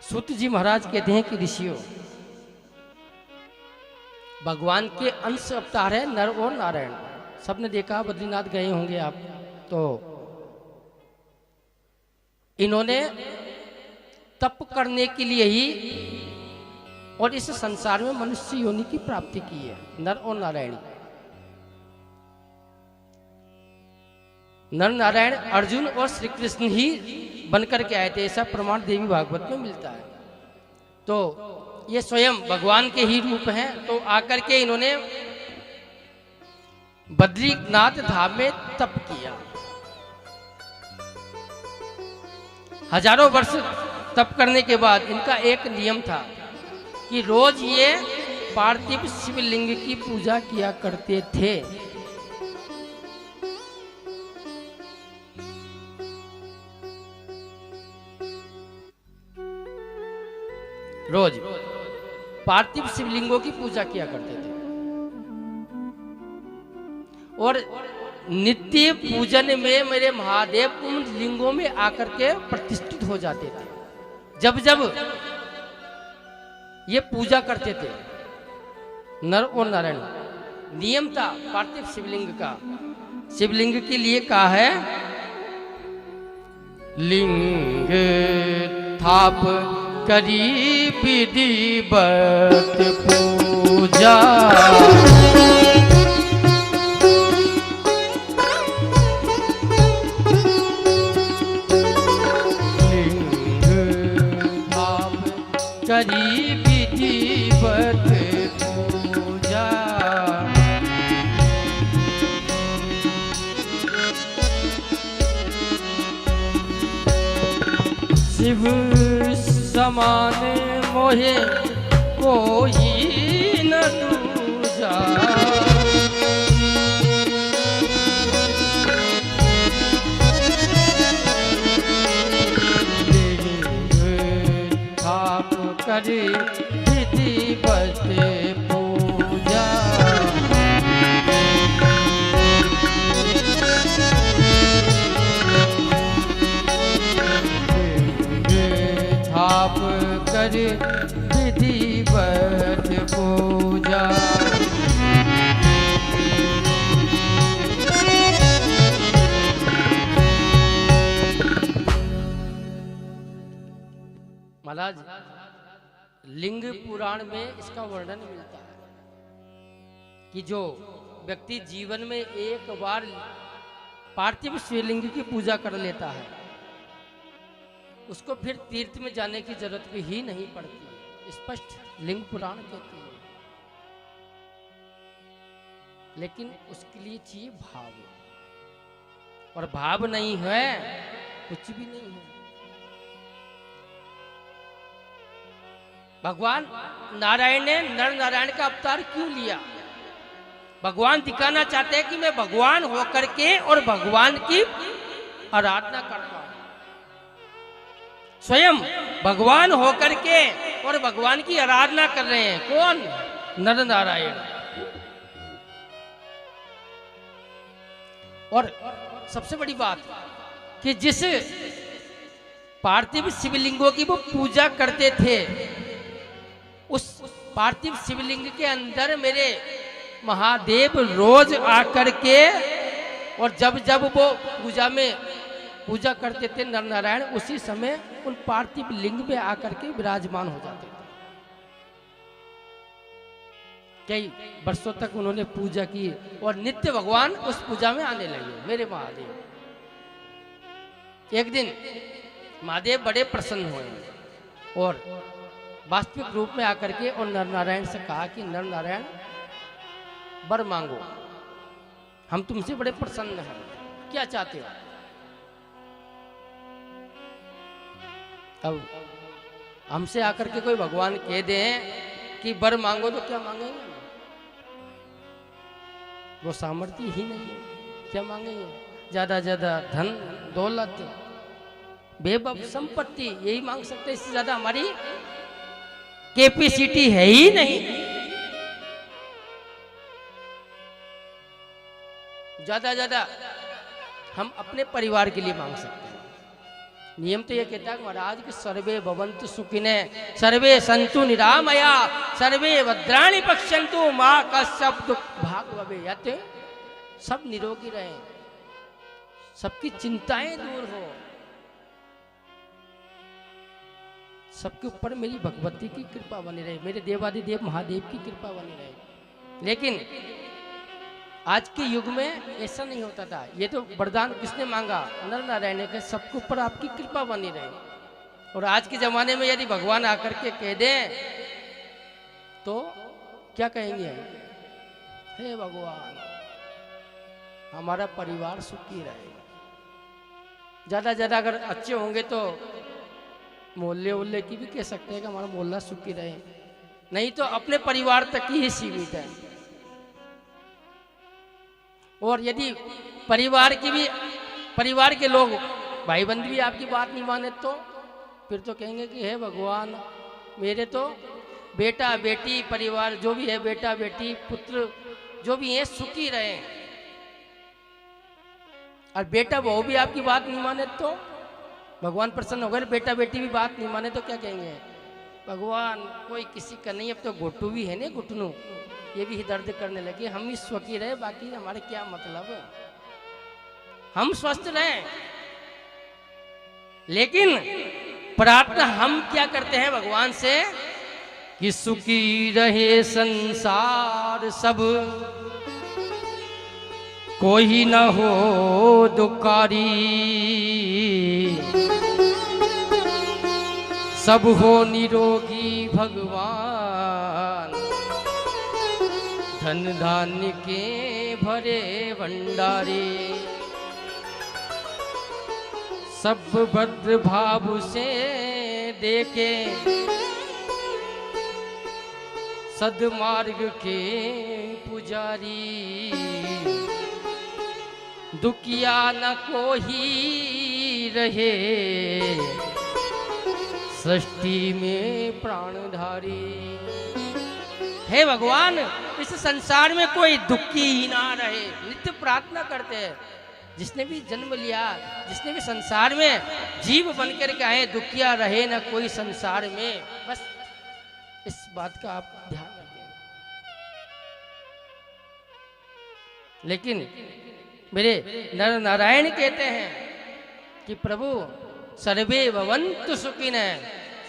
सूत जी महाराज कहते हैं कि ऋषियों, भगवान के अंश अवतार है नर और नारायण। सबने देखा, बद्रीनाथ गए होंगे आप, तो इन्होंने तप करने के लिए ही और इस संसार में मनुष्य योनि की प्राप्ति की है, नर और नारायण। नर नारायण अर्जुन और श्री कृष्ण ही बनकर के आए थे, ऐसा प्रमाण देवी भागवत में मिलता है। तो ये स्वयं भगवान के ही रूप हैं। तो आकर के इन्होंने बद्रीनाथ धाम में तप किया। हजारों वर्ष तप करने के बाद इनका एक नियम था कि रोज ये पार्थिव शिवलिंग की पूजा किया करते थे। रोज पार्थिव शिवलिंगों की पूजा किया करते थे और नित्य पूजन में मेरे महादेव उन लिंगों में आकर के प्रतिष्ठित हो जाते थे। जब जब ये पूजा करते थे नर और नारायण, नियम था पार्थिव शिवलिंग का। शिवलिंग के लिए कहा है, लिंग थाप करी विधिवत पूजा, करी विधिवत पूजा। शिव समान मोहे कोई न दूजा, करे विधिवत पूजा। छाप करे विधिवत पूजा। महाराज, लिंग पुराण में इसका वर्णन मिलता है कि जो व्यक्ति जीवन में एक बार पार्थिव शिवलिंग की पूजा कर लेता है, उसको फिर तीर्थ में जाने की जरूरत भी ही नहीं पड़ती। स्पष्ट लिंग पुराण कहती है। लेकिन उसके लिए चाहिए भाव, और भाव नहीं है कुछ भी नहीं है। भगवान नारायण ने नर नारायण का अवतार क्यों लिया? भगवान दिखाना चाहते हैं कि मैं भगवान होकर के और भगवान की आराधना करता हूं। स्वयं भगवान होकर के और भगवान की आराधना कर रहे हैं। कौन? नर नारायण। और सबसे बड़ी बात कि जिस पार्थिव शिवलिंगों की वो पूजा करते थे, उस पार्थिव शिवलिंग के अंदर मेरे महादेव रोज आकर के, और जब जब वो पूजा करते थे नर नारायण, उसी समय उन पार्थिव लिंग में आकर के विराजमान हो जाते थे। कई वर्षों तक उन्होंने पूजा की और नित्य भगवान उस पूजा में आने लगे मेरे महादेव। एक दिन महादेव बड़े प्रसन्न हुए और वास्तविक रूप में आकर के और नर नारायण से कहा कि नर नारायण, वर मांगो, हम तुमसे बड़े प्रसन्न हैं, क्या चाहते हो? अब हमसे आकर के कोई भगवान कह दे कि वर मांगो तो क्या मांगेंगे? वो सामर्थ्य ही नहीं है, क्या मांगेंगे? ज्यादा ज्यादा धन दौलत वैभव संपत्ति यही मांग सकते, इससे ज्यादा हमारी कैपेसिटी है ही नहीं। ज्यादा ज्यादा हम अपने परिवार के लिए मांग सकते हैं, नियम तो ये कहता है महाराज कि सर्वे भवन्तु सुखिने सर्वे सन्तु निरामया सर्वे भद्राणि पश्यन्तु माँ का सब दुख भाग भवेत्। सब निरोगी रहे, सबकी चिंताएं दूर हो, सबके ऊपर मेरी भगवती की कृपा बनी रहे, मेरे देवादिदेव महादेव की कृपा बनी रहे। लेकिन आज के युग में ऐसा नहीं होता था। ये तो वरदान किसने मांगा? नर नारायण ने, सबके ऊपर आपकी कृपा बनी रहे। और आज के जमाने में यदि भगवान आकर के कह दें तो क्या कहेंगे? हे भगवान हमारा परिवार सुखी रहे। ज्यादा अगर अच्छे होंगे तो मोहल्ले की भी कह सकते हैं कि हमारा मोहल्ला सुखी रहे, नहीं तो अपने परिवार तक ही सीमित है। और यदि परिवार के लोग भाई बंधु भी आपकी बात नहीं माने तो फिर तो कहेंगे कि हे भगवान मेरे तो बेटा बेटी परिवार जो भी है, बेटा बेटी पुत्र जो भी है सुखी रहे। और बेटा बहू भी आपकी बात नहीं माने तो भगवान प्रसन्न हो गए। बेटा बेटी भी बात नहीं माने तो क्या कहेंगे? भगवान कोई किसी का नहीं, अब तो घुटू भी है ना, घुटनू ये भी दर्द करने लगे, हम ही सुखी रहे, बाकी हमारे क्या मतलब, हम स्वस्थ रहे। लेकिन प्रार्थना हम क्या करते हैं भगवान से कि सुखी रहे संसार सब, कोई न हो दुकारी, सब हो निरोगी भगवान, धन धान्य के भरे भंडारे, सब भद्र भाव से देखे, सद्मार्ग के पुजारी, दुखिया न कोई रहे, सृष्टि में प्राणधारी। हे भगवान इस संसार में कोई दुखी ही ना रहे। नित्य प्रार्थना करते हैं, जिसने भी जन्म लिया, जिसने भी संसार में जीव बनकर के आए, दुखिया रहे ना कोई संसार में। बस इस बात का आप ध्यान रखें। लेकिन मेरे नर नारायण कहते हैं कि प्रभु सर्वे भवन्तु सुखिनः,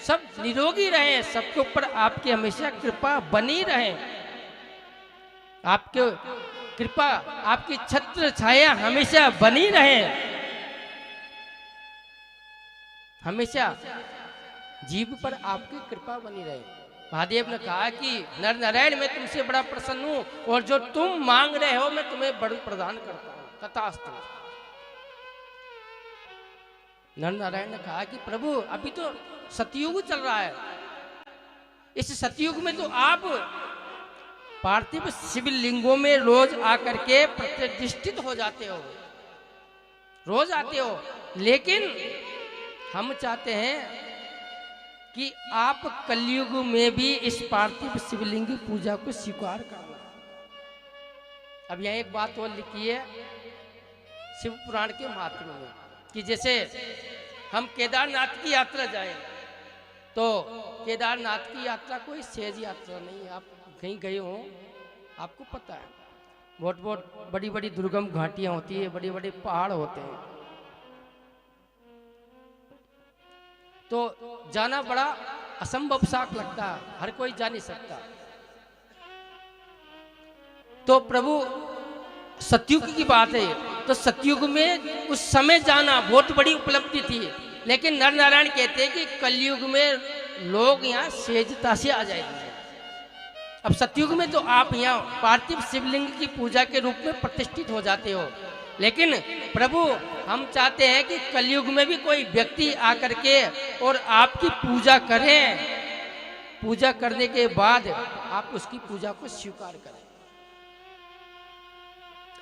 सब निरोगी रहे, सबके ऊपर आपकी हमेशा कृपा बनी रहे, आपके कृपा आपकी छत्र छाया हमेशा बनी रहे, हमेशा जीव पर आपकी कृपा बनी रहे। महादेव ने कहा कि नर नारायण मैं तुमसे बड़ा प्रसन्न हूं और जो तुम मांग रहे हो मैं तुम्हें बड़ प्रदान करता हूं, तथास्तु। नर नारायण ने कहा कि प्रभु अभी तो सतयुग चल रहा है, इस सतयुग में तो आप पार्थिव शिवलिंगों में रोज आकर के प्रतिष्ठित हो जाते हो, रोज आते हो। लेकिन हम चाहते हैं कि आप कलयुग में भी इस पार्थिव शिवलिंग की पूजा को स्वीकार करना। अब यहाँ एक बात और लिखी है शिव पुराण के महात्म्य में कि जैसे हम केदारनाथ की यात्रा जाएं तो केदारनाथ की यात्रा कोई सहज यात्रा नहीं है। आप कहीं गए हो आपको पता है, बहुत बहुत बड़ी बड़ी दुर्गम घाटियां होती है, बड़े बड़े पहाड़ होते हैं, तो जाना बड़ा असंभव सा लगता है, हर कोई जा नहीं सकता। तो प्रभु सतयुग की बात है, तो सतयुग में उस समय जाना बहुत बड़ी उपलब्धि थी। लेकिन नर नारायण कहते हैं कि कलयुग में लोग यहाँ सहजता से आ जाएंगे। अब सतयुग में तो आप यहाँ पार्थिव शिवलिंग की पूजा के रूप में प्रतिष्ठित हो जाते हो, लेकिन प्रभु हम चाहते हैं कि कलयुग में भी कोई व्यक्ति आकर के और आपकी पूजा करें, पूजा करने के बाद आप उसकी पूजा को स्वीकार करें।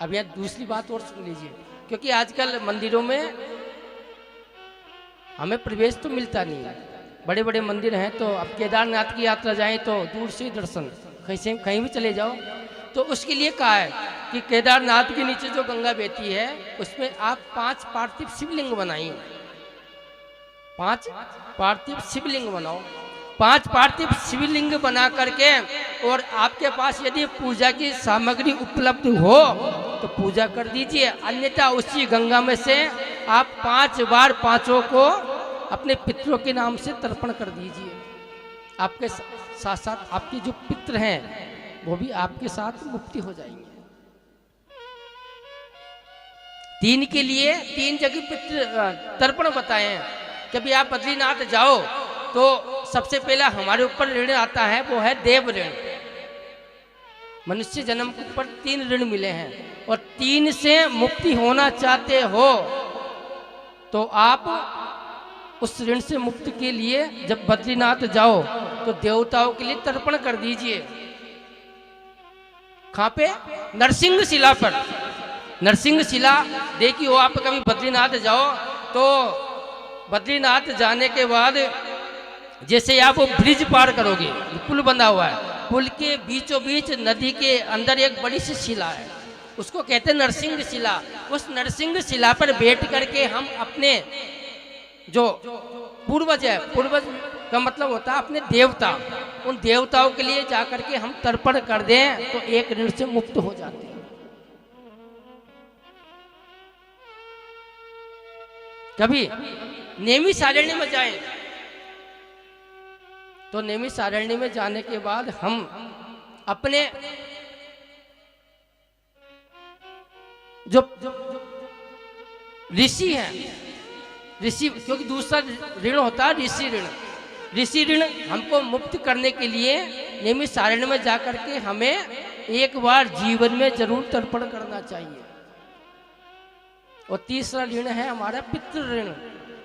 अब यह दूसरी बात और सुन लीजिए, क्योंकि आजकल मंदिरों में हमें प्रवेश तो मिलता नहीं है, बड़े बड़े मंदिर हैं, तो अब केदारनाथ की यात्रा जाएं तो दूर से दर्शन, कहीं भी चले जाओ, तो उसके लिए कहा है कि केदारनाथ के नीचे जो गंगा बहती है उसमें आप 5 पार्थिव शिवलिंग बनाइए। 5 पार्थिव शिवलिंग बनाओ। 5 पार्थिव शिवलिंग बना करके, और आपके पास यदि पूजा की सामग्री उपलब्ध हो तो पूजा कर दीजिए, अन्यथा उसी गंगा में से आप 5 बार पांचों को अपने पितरों के नाम से तर्पण कर दीजिए। आपके साथ साथ आपके जो पितर हैं वो भी आपके साथ मुक्ति हो जाएंगे। 3 के लिए 3 जगह पितृ तर्पण बताए हैं। कभी आप बद्रीनाथ जाओ तो सबसे पहला हमारे ऊपर ऋण आता है, वो है देव ऋण। मनुष्य जन्म के ऊपर 3 ऋण मिले हैं, और 3 से मुक्ति होना चाहते हो तो आप उस ऋण से मुक्ति के लिए जब बद्रीनाथ जाओ तो देवताओं के लिए तर्पण कर दीजिए। कहाँ पे? नरसिंह शिला पर। नरसिंह शिला देखी हो आप, कभी बद्रीनाथ जाओ तो बद्रीनाथ जाने के बाद जैसे आप वो ब्रिज पार करोगे, पुल बना हुआ है, पुल के बीचों बीच नदी के अंदर एक बड़ी सी शिला है, उसको कहते हैं नरसिंह शिला। उस नरसिंह शिला पर बैठ करके हम अपने जो पूर्वज है, पूर्वज का मतलब होता है अपने देवता, उन देवताओं के लिए जाकर के हम तर्पण कर दें तो एक ऋण से मुक्त हो जाते हैं। कभी नेमी सारण्य में जाएं तो नेमी सारण्य में जाने के बाद हम अपने जो ऋषि हैं, ऋषि, क्योंकि दूसरा ऋण होता है ऋषि ऋण, ऋषि ऋण हमको मुक्त करने के लिए नेमी सारण्य में जाकर के हमें एक बार जीवन में जरूर तर्पण करना चाहिए। और तीसरा ऋण है हमारा पितृ ऋण,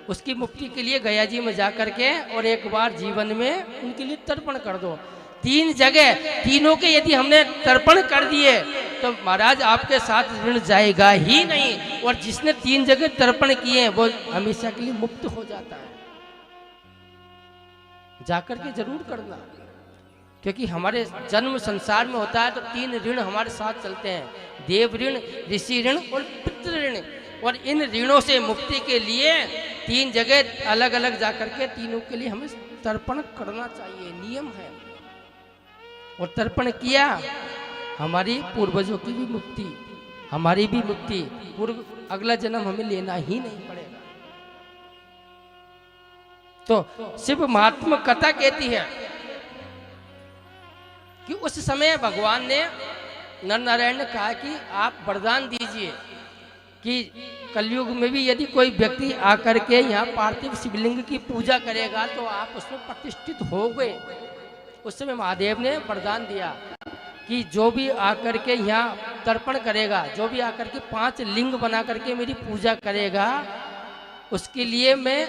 उसकी मुक्ति के लिए गया जी में जाकर के और एक बार जीवन में उनके लिए तर्पण कर दो। 3 जगह, तीनों के यदि हमने तर्पण कर दिए तो महाराज आपके साथ ऋण जाएगा ही नहीं, और जिसने 3 जगह तर्पण किए वो हमेशा के लिए मुक्त हो जाता है। जाकर के जरूर करना, क्योंकि हमारे जन्म संसार में होता है तो 3 ऋण हमारे साथ चलते हैं, देव ऋण, ऋषि ऋण और पितृ ऋण। और इन ऋणों से मुक्ति के लिए 3 जगह अलग अलग जाकर के तीनों के लिए हमें तर्पण करना चाहिए, नियम है। और तर्पण किया, हमारी पूर्वजों की भी मुक्ति, हमारी भी मुक्ति, पूर्व अगला जन्म हमें लेना ही नहीं पड़ेगा। तो शिव महात्मा कथा कहती है कि उस समय भगवान ने नर नारायण ने कहा कि आप वरदान दीजिए कि कलयुग में भी यदि कोई व्यक्ति आकर के यहाँ पार्थिव शिवलिंग की पूजा करेगा तो आप उसमें प्रतिष्ठित हो गए। उस समय महादेव ने वरदान दिया कि जो भी आकर के यहाँ तर्पण करेगा, जो भी आकर के 5 लिंग बना करके मेरी पूजा करेगा, उसके लिए मैं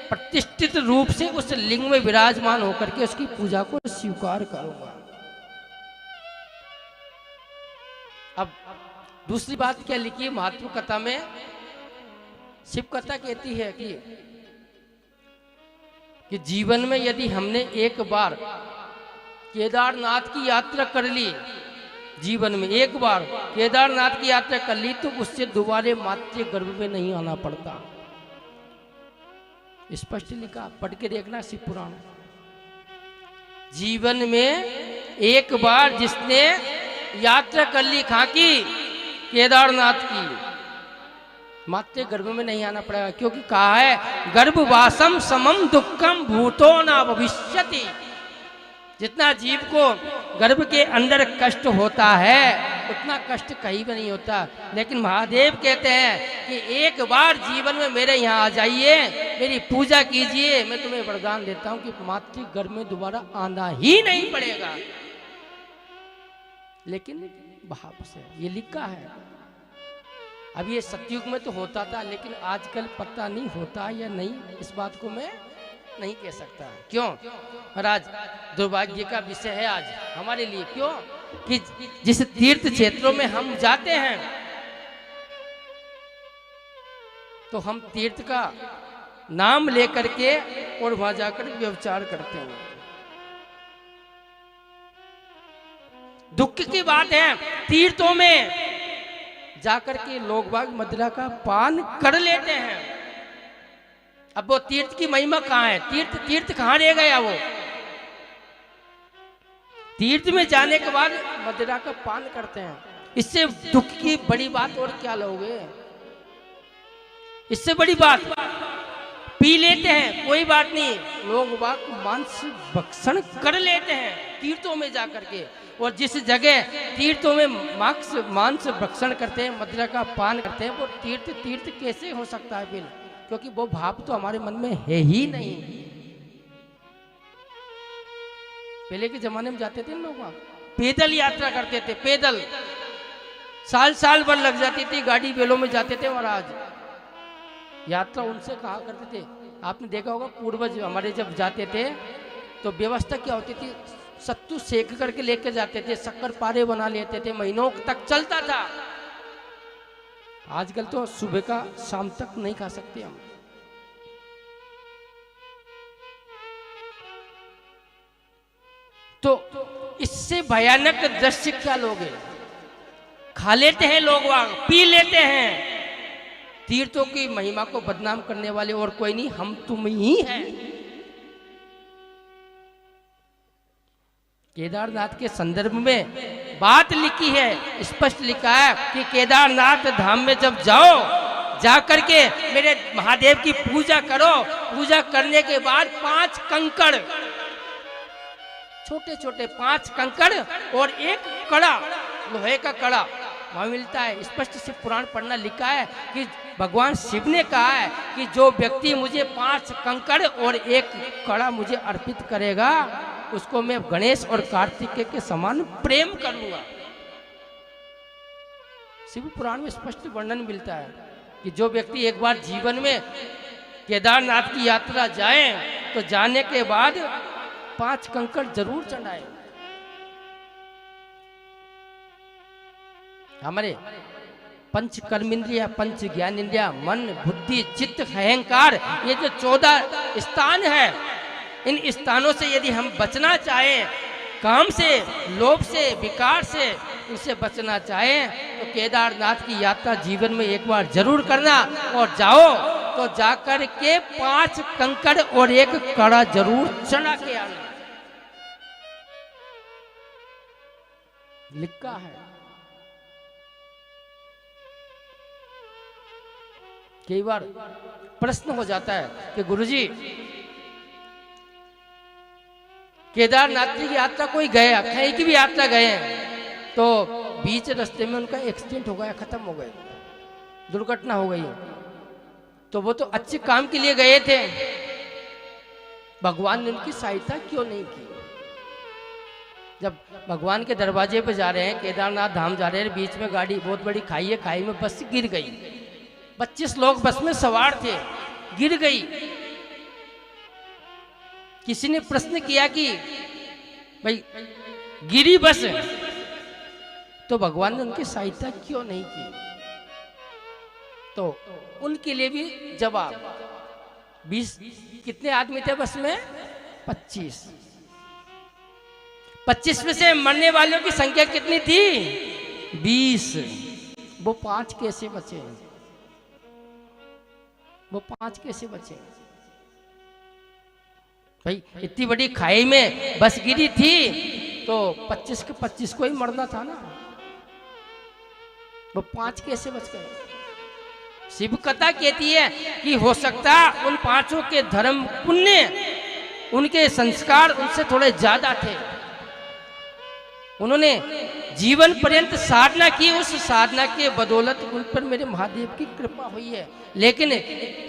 प्रतिष्ठित रूप से उस लिंग में विराजमान होकर के उसकी पूजा को स्वीकार करूंगा। अब दूसरी बात क्या लिखी है महात्मा कथा में? शिव कथा कहती है कि जीवन में यदि हमने एक बार केदारनाथ की यात्रा कर ली, जीवन में एक बार केदारनाथ की यात्रा कर ली तो उससे दोबारे मातृ गर्भ में नहीं आना पड़ता। स्पष्ट लिखा, पढ़ के देखना शिव पुराण। जीवन में एक बार जिसने यात्रा कर ली कहाँ की? केदारनाथ की, मातृ गर्भ में नहीं आना पड़ेगा, क्योंकि कहा है गर्भवासम समम दुखम भूतो न भविष्यति। जितना जीव को गर्भ के अंदर कष्ट होता है उतना कष्ट कहीं भी नहीं होता। लेकिन महादेव कहते हैं कि एक बार जीवन में मेरे यहाँ आ जाइए, मेरी पूजा कीजिए, मैं तुम्हें वरदान देता हूँ कि मातृ गर्भ में दोबारा आना ही नहीं पड़ेगा। लेकिन भाव से ये लिखा है। अब ये सतयुग में तो होता था, लेकिन आजकल पता नहीं होता या नहीं, इस बात को मैं नहीं कह सकता। क्यों? और आज दुर्भाग्य का विषय है आज हमारे लिए। क्यों? कि जिस तीर्थ क्षेत्रों में हम जाते हैं तो हम तीर्थ का नाम लेकर के और वहां जाकर व्यभिचार करते हैं। दुख की बात है, तीर्थों में जाकर के लोग बाग मदिरा का पान कर लेते हैं। अब वो तीर्थ की महिमा कहाँ है? तीर्थ तीर्थ कहाँ रह गया? वो तीर्थ में जाने के बाद मदिरा का पान करते हैं। इससे दुख की बड़ी बात और क्या लोगे? इससे बड़ी बात पी लेते हैं, कोई बात नहीं, लोग मांस भक्षण कर लेते हैं तीर्थों में जाकर के। और जिस जगह तीर्थों में मांस भक्षण करते हैं, मदिरा का पान करते हैं, वो तीर्थ तीर्थ कैसे हो सकता है फिर? क्योंकि वो भाव तो हमारे मन में है ही नहीं। पहले के जमाने में जाते थे लोग, पैदल यात्रा करते थे, पैदल साल साल भर लग जाती थी, गाड़ी बैलों में जाते थे। महाराज यात्रा उनसे कहा करते थे, आपने देखा होगा पूर्वज हमारे जब जाते थे तो व्यवस्था क्या होती थी? सत्तू सेक करके लेकर जाते थे, शक्कर पारे बना लेते थे, महीनों तक चलता था। आजकल तो सुबह का शाम तक नहीं खा सकते हम। तो इससे भयानक दृश्य क्या लोगे? खा लेते हैं लोग, पी लेते हैं। तीर्थों की महिमा को बदनाम करने वाले और कोई नहीं, हम तुम ही हैं। केदारनाथ के संदर्भ में बात लिखी है, स्पष्ट लिखा है कि केदारनाथ धाम में जब जाओ, जा करके मेरे महादेव की पूजा करो। पूजा करने के बाद 5 कंकड़, छोटे छोटे 5 कंकड़ और एक कड़ा, लोहे का कड़ा वहां मिलता है। स्पष्ट शिव पुराण पढ़ना लिखा है कि भगवान शिव ने कहा है कि जो व्यक्ति मुझे 5 कंकड़ और एक कड़ा मुझे अर्पित करेगा, उसको मैं गणेश और कार्तिकेय के समान प्रेम करूंगा। शिव पुराण में स्पष्ट वर्णन मिलता है कि जो व्यक्ति एक बार जीवन में केदारनाथ की यात्रा जाए तो जाने के बाद 5 कंकड़ जरूर चढ़ाए। हमारे पंच कर्मेंद्रिया, पंच ज्ञान इंद्रिया, मन बुद्धि चित्त अहंकार, ये जो 14 स्थान है, इन स्थानों से यदि हम बचना चाहें, काम से, लोभ से, विकार से इनसे बचना चाहें, तो केदारनाथ की यात्रा जीवन में एक बार जरूर करना। और जाओ तो जाकर के 5 कंकड़ और एक कड़ा जरूर चढ़ा के आना। लिखा है। कई बार प्रश्न हो जाता है कि गुरुजी केदारनाथ की यात्रा कोई गया, कहीं की भी यात्रा गए हैं तो बीच रास्ते में उनका एक्सीडेंट हो गया, खत्म हो गए, दुर्घटना हो गई, तो वो तो अच्छे काम के लिए गए थे, भगवान ने उनकी सहायता क्यों नहीं की? जब भगवान के दरवाजे पे जा रहे हैं, केदारनाथ धाम जा रहे हैं, बीच में गाड़ी बहुत बड़ी खाई है, खाई में बस गिर गई, 25 लोग बस में सवार थे, गिर गई। किसी ने प्रश्न किया कि भाई गिरी बस, तो भगवान ने उनकी सहायता क्यों नहीं की? तो उनके लिए भी जवाब, 20 कितने आदमी थे बस में? 25। 25 में से मरने वालों की संख्या कितनी थी? 20। वो 5 कैसे बचे? वो 5 कैसे बचे? भाई इतनी बड़ी खाई में बस गिरी थी तो 25 के 25 को ही मरना था ना, वो 5 कैसे बच गए? शिव कथा कहती है कि हो सकता उन 5 के धर्म पुण्य, उनके संस्कार उनसे थोड़े ज्यादा थे, उन्होंने जीवन पर्यंत साधना की, उस साधना के बदौलत उन पर मेरे महादेव की कृपा हुई है। लेकिन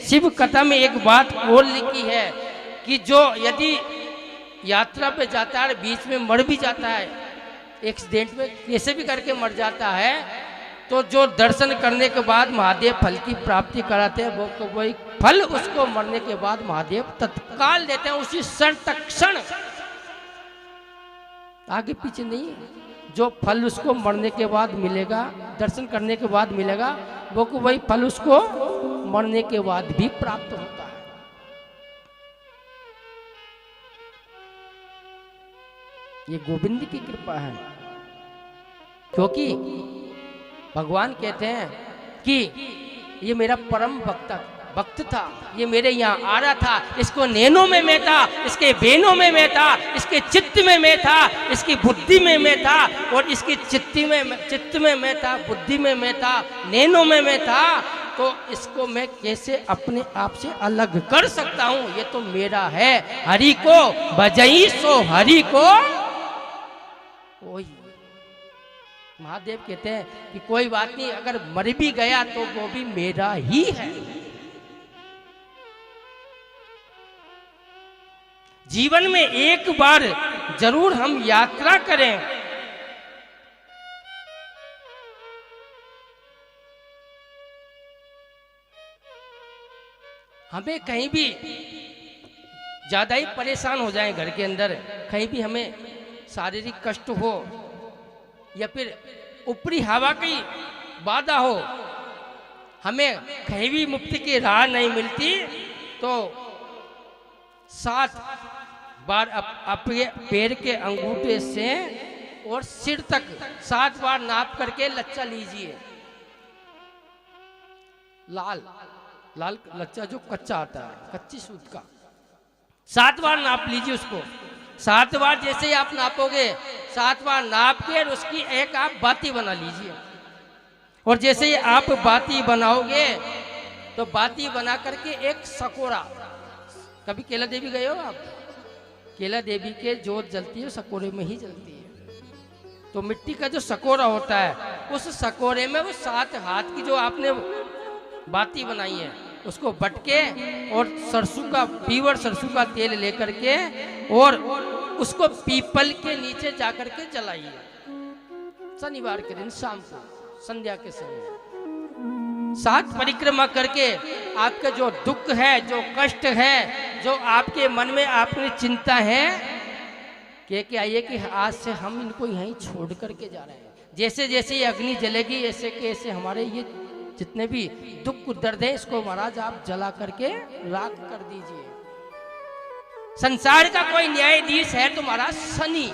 शिव कथा में एक बात और लिखी है कि जो यदि यात्रा पे जाता है, बीच में मर भी जाता है, एक्सीडेंट में कैसे भी करके मर जाता है, तो जो दर्शन करने के बाद महादेव फल की प्राप्ति कराते हैं, वो वही फल उसको मरने के बाद महादेव तत्काल देते हैं, उसी क्षण, आगे पीछे नहीं। जो फल उसको मरने के बाद मिलेगा, दर्शन करने के बाद मिलेगा, वो को वही फल उसको मरने के बाद भी प्राप्त होता है। ये गोविंद की कृपा है, क्योंकि भगवान कहते हैं कि ये मेरा परम भक्त भक्त था, ये मेरे यहाँ आ रहा था, इसको नैनों में मैं था, इसके बेनों में मैं था, इसके चित्त में मैं था, इसकी बुद्धि में मैं था, और इसकी चित्त में मैं था, बुद्धि में मैं था, नैनों में मैं था, तो इसको मैं कैसे अपने आप से अलग कर सकता हूँ? ये तो मेरा है। हरि को भजई सो हरि को वही। महादेव कहते हैं कि कोई बात नहीं, अगर मर भी गया तो वो भी मेरा ही है। जीवन में एक बार जरूर हम यात्रा करें। हमें कहीं भी ज्यादा ही परेशान हो जाए घर के अंदर, कहीं भी हमें शारीरिक कष्ट हो या फिर ऊपरी हवा की बाधा हो, हमें कहीं भी मुक्ति की राह नहीं मिलती, तो 7 बार अपने पैर के अंगूठे से और सिर तक 7 बार नाप करके लच्चा लीजिए। लाल लाल लच्चा जो कच्चा आता है, कच्ची सूत का, 7 बार नाप लीजिए उसको। 7 बार जैसे ही आप नापोगे, 7 बार नाप के उसकी एक आप बाती बना लीजिए। और जैसे ही आप बाती बनाओगे तो बाती बना करके एक सकोरा, कभी केला देवी गए हो आप? केला देवी के जोत जलती है सकोरे में ही जलती है। तो मिट्टी का जो सकोरा होता है, उस सकोरे में वो 7 हाथ की जो आपने बाती बनाई है उसको बटके और सरसों का, पीवर सरसों का तेल लेकर के और उसको पीपल के नीचे जाकर के जलाइए। शनिवार के दिन शाम को संध्या के समय 7 परिक्रमा करके आपका जो दुख है, जो कष्ट है, जो आपके मन में आपकी चिंता है, कह आइए कि आज से हम इनको यहीं छोड़ करके जा रहे हैं। जैसे जैसे ये अग्नि जलेगी, ऐसे के ऐसे हमारे ये जितने भी दुख दर्द है, इसको महाराज आप जला करके राख कर दीजिए। संसार का कोई न्यायाधीश है तो महाराज शनि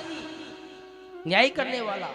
न्याय करने वाला,